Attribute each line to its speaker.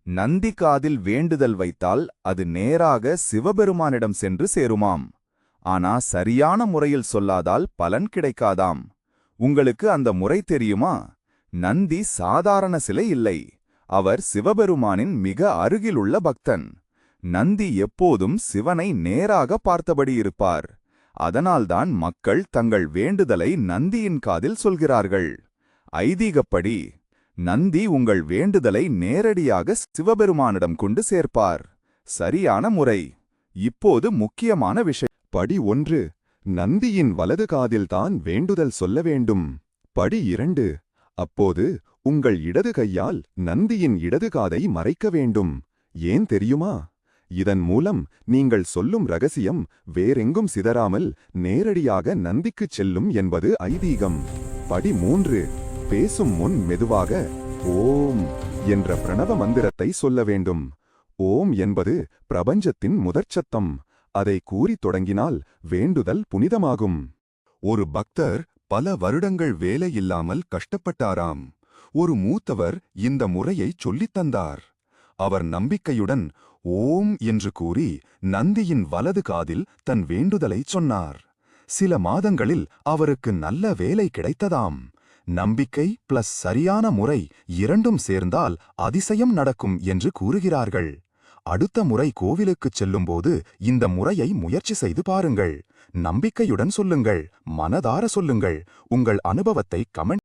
Speaker 1: நந்தி காதில் வேண்டுதல் வைத்தால் அது நேராக சிவபெருமானிடம் சென்று சேருமாம். ஆனா சரியான முறையில் சொல்லாதால் பலன் கிடைக்காதாம். உங்களுக்கு அந்த முறை தெரியுமா? நந்தி சாதாரண சிலை இல்லை. அவர் சிவபெருமானின் மிக அருகிலுள்ள பக்தன். நந்தி எப்போதும் சிவனை நேராக பார்த்தபடி இருப்பார். அதனால்தான் மக்கள் தங்கள் வேண்டுதலை நந்தியின் காதில் சொல்கிறார்கள். ஐதீகப்படி நந்தி உங்கள் வேண்டுதலை நேரடியாக சிவபெருமானிடம் கொண்டு சேர்ப்பார். சரியான முறை. இப்போது முக்கியமான விஷயம்.
Speaker 2: படி 1. நந்தியின் வலது காதில்தான் வேண்டுதல் சொல்ல வேண்டும். படி 2. அப்போது உங்கள் இடது கையால் நந்தியின் இடது காதை மறைக்க வேண்டும். ஏன் தெரியுமா? இதன் மூலம் நீங்கள் சொல்லும் ரகசியம் வேறெங்கும் சிதறாமல் நேரடியாக நந்திக்குச் செல்லும் என்பது ஐதீகம். படி 3. பேசும் முன் மெதுவாக ஓம் என்ற பிரணவ மந்திரத்தை சொல்ல வேண்டும். ஓம் என்பது பிரபஞ்சத்தின் முதற்சத்தம். அதை கூறித் தொடங்கினால் வேண்டுதல் புனிதமாகும். ஒரு பக்தர் பல வருடங்கள் வேலை இல்லாமல் கஷ்டப்பட்டாராம். ஒரு மூத்தவர் இந்த முறையை சொல்லித் தந்தார். அவர் நம்பிக்கையுடன் ஓம் என்று கூறி நந்தியின் வலது காதில் தன் வேண்டுதலை சொன்னார். சில மாதங்களில் அவருக்கு நல்ல வேலை கிடைத்ததாம். நம்பிக்கை பிளஸ் சரியான முறை இரண்டும் சேர்ந்தால் அதிசயம் நடக்கும் என்று கூறுகிறார்கள். அடுத்த முறை கோவிலுக்குச் செல்லும்போது இந்த முறையை முயற்சி செய்து பாருங்கள். நம்பிக்கையுடன் சொல்லுங்கள், மனதார சொல்லுங்கள். உங்கள் அனுபவத்தை கமெண்ட்